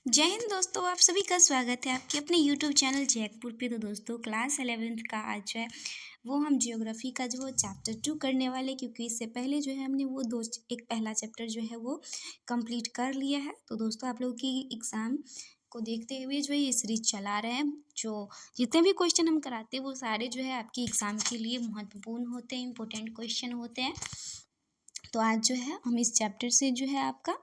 जय हिंद दोस्तों, आप सभी का स्वागत है आपके अपने यूट्यूब चैनल जैकपुर पे। तो दोस्तों क्लास 11th का आज जो है वो हम जियोग्राफी का जो चैप्टर 2 करने वाले, क्योंकि इससे पहले जो है हमने वो एक पहला चैप्टर जो है वो कंप्लीट कर लिया है। तो दोस्तों आप लोगों की एग्ज़ाम को देखते हुए जो है ये सीरीज चला रहे हैं। जो जितने भी क्वेश्चन हम कराते हैं वो सारे जो है आपकी एग्ज़ाम के लिए महत्वपूर्ण होते हैं, इंपॉर्टेंट क्वेश्चन होते हैं। तो आज जो है हम इस चैप्टर से जो है आपका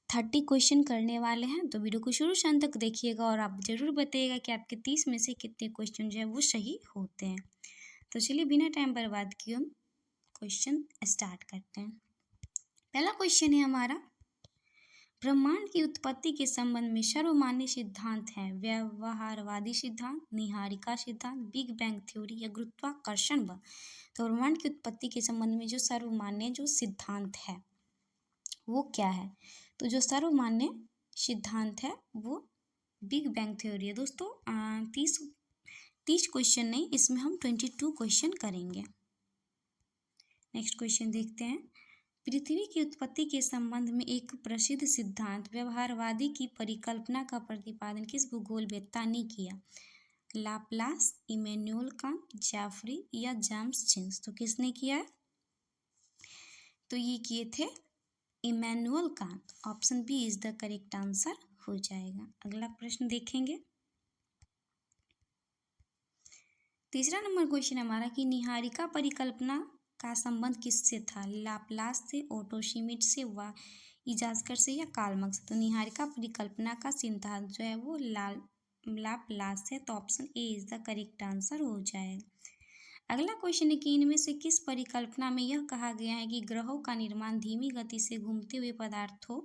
30 क्वेश्चन करने वाले हैं। तो वीडियो को शुरू से अंत तक देखिएगा और आप ज़रूर बताइएगा कि आपके 30 में से कितने क्वेश्चन जो है वो सही होते हैं। तो चलिए बिना टाइम बर्बाद किए हम क्वेश्चन स्टार्ट करते हैं। पहला क्वेश्चन है हमारा, ब्रह्मांड की उत्पत्ति के संबंध में सर्वमान्य सिद्धांत हैं व्यवहारवादी सिद्धांत, निहारिका सिद्धांत, बिग बैंग थ्योरी या गुरुत्वाकर्षण बल। तो ब्रह्मांड की उत्पत्ति के संबंध में जो सर्वमान्य जो सिद्धांत है वो क्या है? तो जो सर्वमान्य सिद्धांत है वो बिग बैंग थ्योरी है। दोस्तों 30 क्वेश्चन नहीं, इसमें हम 22 क्वेश्चन करेंगे। नेक्स्ट क्वेश्चन देखते हैं, पृथ्वी की उत्पत्ति के संबंध में एक प्रसिद्ध सिद्धांत व्यवहारवादी की परिकल्पना का प्रतिपादन किस भूगोलवेत्ता ने किया? लाप्लास, इमैनुअल कांट, जेफरी या जेम्स जीन्स। तो किसने किया है? तो ये किए थे Immanuel Kant. Option B is the correct answer हो जाएगा। अगला प्रश्न देखेंगे। तीसरा नंबर क्वेश्चन हमारा कि निहारिका परिकल्पना का संबंध किससे था? लाप्लास से, ओटो श्मिट से, व इजाजकर से या कार्ल मार्क्स से। तो निहारिका परिकल्पना का सिद्धांत जो है वो लाप्लास से। तो option A is the correct answer हो जाएगा। अगला क्वेश्चन है कि इनमें से किस परिकल्पना में यह कहा गया है कि ग्रहों का निर्माण धीमी गति से घूमते हुए पदार्थों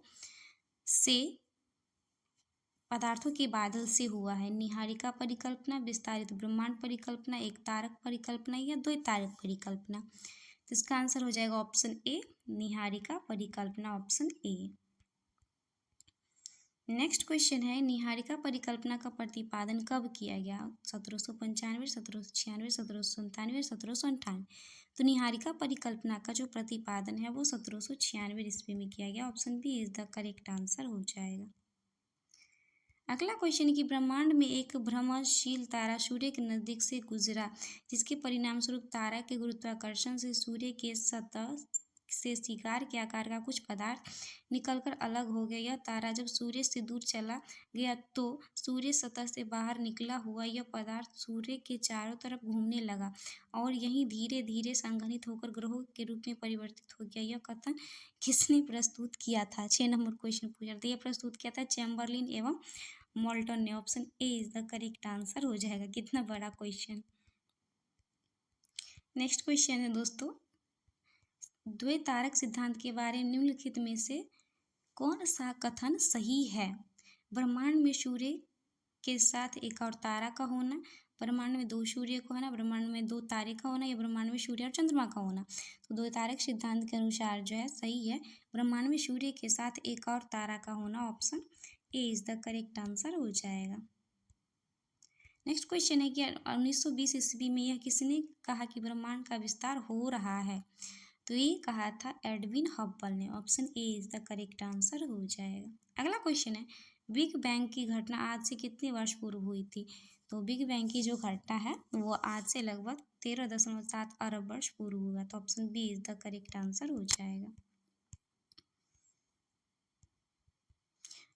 के बादल से हुआ है? निहारिका परिकल्पना, विस्तारित ब्रह्मांड परिकल्पना, एक तारक परिकल्पना या द्वैतारक परिकल्पना। तो इसका आंसर हो जाएगा ऑप्शन ए, निहारिका परिकल्पना, ऑप्शन ए। नेक्स्ट क्वेश्चन है, निहारिका परिकल्पना का प्रतिपादन कब किया गया? 1795, 1796, 1797, 1798। तो निहारिका परिकल्पना का जो प्रतिपादन है वो 1796 ईस्वी में किया गया। Option B is the correct answer हो जाएगा। अगला क्वेश्चन है कि ब्रह्मांड में एक भ्रमणशील तारा सूर्य के नजदीक से गुजरा, जिसके परिणाम स्वरूप तारा के गुरुत्वाकर्षण से सूर्य के सतह से शिकार के आकार का कुछ पदार्थ निकलकर अलग हो गया। यह तारा जब सूर्य से दूर चला गया तो सूर्य सतह से बाहर निकला हुआ यह पदार्थ सूर्य के चारों तरफ घूमने लगा और यहीं धीरे धीरे संघनित होकर ग्रहों के रूप में परिवर्तित हो गया। यह कथन किसने प्रस्तुत किया था? 6 नंबर क्वेश्चन पूछा था। यह प्रस्तुत किया था चैम्बरलिन एवं मोल्टन ने। Option A is the correct answer हो जाएगा। कितना बड़ा क्वेश्चन। नेक्स्ट क्वेश्चन है दोस्तों, द्वैतारक सिद्धांत के बारे में निम्नलिखित में से कौन सा कथन सही है? ब्रह्मांड में सूर्य के साथ एक और तारा का होना, ब्रह्मांड में 2 सूर्य का होना, ब्रह्मांड में 2 तारे का होना या ब्रह्मांड में सूर्य और चंद्रमा का होना। तो द्वैतारक सिद्धांत के अनुसार जो है सही है ब्रह्मांड में सूर्य के साथ एक और तारा का होना। Option A is the correct answer हो जाएगा। नेक्स्ट क्वेश्चन है कि 1920 ईस्वी में यह किसने कहा कि ब्रह्मांड का विस्तार हो रहा है? तो ये कहा था एडविन हब्बल ने। Option A is the correct answer हो जाएगा। अगला क्वेश्चन है, बिग बैंग की घटना आज से कितने वर्ष पूर्व हुई थी? तो बिग बैंग की जो घटना है वो आज से लगभग 13.7 अरब वर्ष पूर्व हुआ। तो option B is the correct answer हो जाएगा।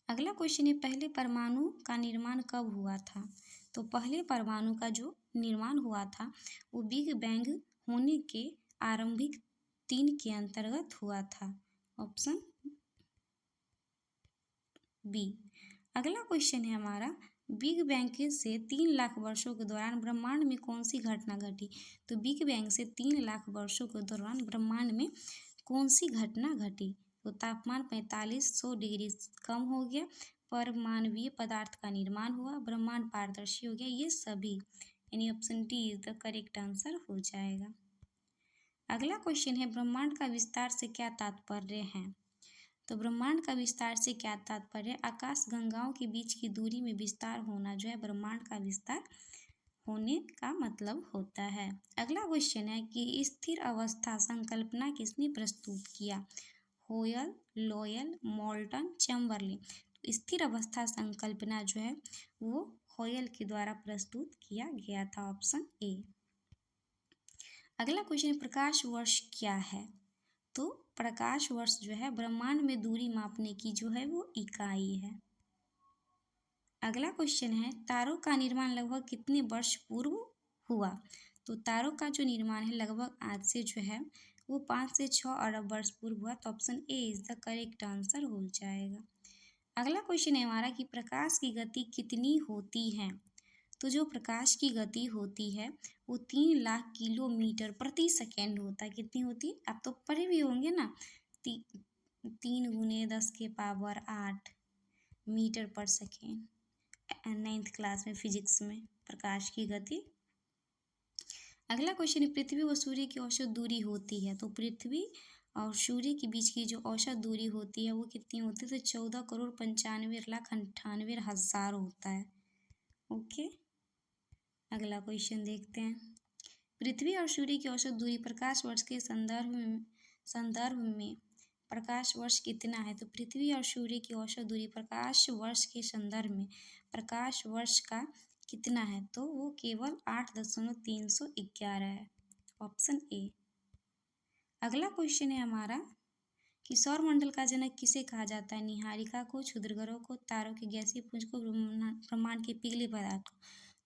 अगला क्वेश्चन है, पहले परमाणु का निर्माण कब हुआ था? तो पहले परमाणु का जो निर्माण हुआ था वो बिग बैंग होने के आरंभिक 3 के अंतर्गत हुआ था। Option B. अगला क्वेश्चन है हमारा, बिग बैंग से 3 लाख वर्षों के दौरान ब्रह्मांड में कौन सी घटना घटी? तो बिग बैंग से 3 लाख वर्षों के दौरान ब्रह्मांड में कौन सी घटना घटी? तो तापमान 4500 डिग्री कम हो गया, परमाणवीय पदार्थ का निर्माण हुआ, ब्रह्मांड पारदर्शी हो गया, ये सभी, यानी option D is the correct answer हो जाएगा। अगला क्वेश्चन है, ब्रह्मांड का विस्तार से क्या तात्पर्य है? तो ब्रह्मांड का विस्तार से क्या तात्पर्य? आकाश गंगाओं के बीच की दूरी में विस्तार होना जो है ब्रह्मांड का विस्तार होने का मतलब होता है। अगला क्वेश्चन है कि स्थिर अवस्था संकल्पना किसने प्रस्तुत किया? होयल, लोयल, मोल्टन, चैम्बरलिन। तो स्थिर अवस्था संकल्पना जो है वो हॉयल के द्वारा प्रस्तुत किया गया था, ऑप्शन ए। अगला क्वेश्चन, प्रकाश वर्ष क्या है? तो प्रकाश वर्ष जो है ब्रह्मांड में दूरी मापने की जो है वो इकाई है। अगला क्वेश्चन है, तारों का निर्माण लगभग कितने वर्ष पूर्व हुआ? तो तारों का जो निर्माण है लगभग आज से जो है वो 5 से 6 अरब वर्ष पूर्व हुआ, तो option A is the correct answer हो जाएगा। अगला क्वेश्चन है हमारा कि प्रकाश की गति कितनी होती है? तो जो प्रकाश की गति होती है वो 3 लाख किलोमीटर प्रति सेकेंड होता है। कितनी होती है? आप तो पढ़े भी होंगे ना, 3 × 10⁸ मीटर पर सेकेंड, 9th क्लास में फिजिक्स में प्रकाश की गति। अगला क्वेश्चन है, पृथ्वी व सूर्य की औसत दूरी होती है? तो पृथ्वी और सूर्य के बीच की जो औसत दूरी होती है वो कितनी होती है? तो 14,95,98,000 होता है। ओके, अगला क्वेश्चन देखते हैं। पृथ्वी और सूर्य की औसत दूरी प्रकाश वर्ष के संदर्भ में प्रकाश वर्ष कितना है? तो पृथ्वी और सूर्य की औसत दूरी प्रकाश वर्ष के संदर्भ में प्रकाश वर्ष का कितना है? तो वो केवल 8,311 है, ऑप्शन ए। अगला क्वेश्चन है हमारा कि सौरमंडल का जनक किसे कहा जाता है? नीहारिका को, क्षुद्रग्रहों को, तारों के गैसीय पुंज को, ब्रह्मांड के पिघले पदार्थ को।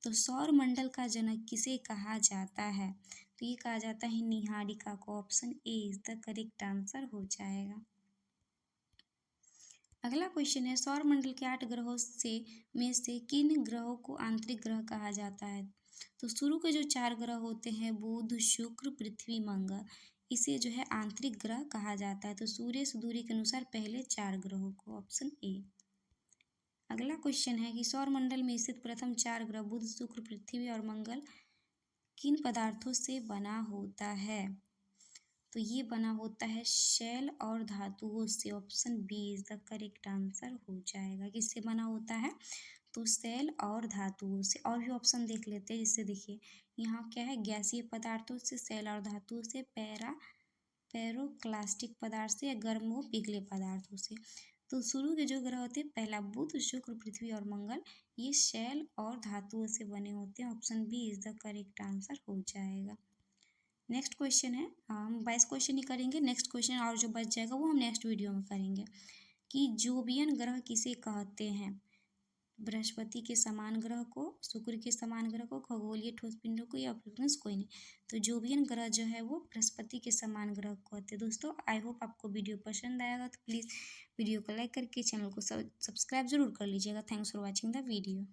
तो सौरमंडल का जनक किसे कहा जाता है? तो ये कहा जाता है नीहारिका को, option A is the correct answer हो जाएगा। अगला क्वेश्चन है, सौरमंडल के 8 ग्रहों में से किन ग्रहों को आंतरिक ग्रह कहा जाता है? तो शुरू के जो 4 ग्रह होते हैं बुध, शुक्र, पृथ्वी, मंगल, इसे जो है आंतरिक ग्रह कहा जाता है। तो सूर्य से दूरी के अनुसार पहले 4 ग्रहों को, ऑप्शन ए। अगला क्वेश्चन है कि सौरमंडल में स्थित प्रथम 4 ग्रह बुध, शुक्र, पृथ्वी और मंगल किन पदार्थों से बना होता है? तो ये बना होता है शैल और धातुओं से, option B is the correct answer हो जाएगा। किससे बना होता है? तो शैल और धातुओं से। और भी ऑप्शन देख लेते हैं, जिससे देखिए यहाँ क्या है, गैसीय पदार्थों से, शैल और धातुओं से, पैरोक्लास्टिक पदार्थ से, या गर्म व पिघले पदार्थों से। तो शुरू के जो ग्रह होते हैं पहला बुध, शुक्र, पृथ्वी और मंगल, ये शैल और धातुओं से बने होते हैं, option B is the correct answer हो जाएगा। नेक्स्ट क्वेश्चन है, हम 22 क्वेश्चन ही करेंगे। नेक्स्ट क्वेश्चन और जो बच जाएगा वो हम नेक्स्ट वीडियो में करेंगे कि जोवियन ग्रह किसे कहते हैं? बृहस्पति के समान ग्रह को, शुक्र के समान ग्रह को, खगोलीय ठोस पिंडों को, या प्लूटोस कोई नहीं। तो जोवियन ग्रह जो है वो बृहस्पति के समान ग्रह को कहते हैं। दोस्तों आई होप आपको वीडियो पसंद आएगा, तो प्लीज़ वीडियो को लाइक करके चैनल को सब्सक्राइब जरूर कर लीजिएगा। Thanks for watching the video.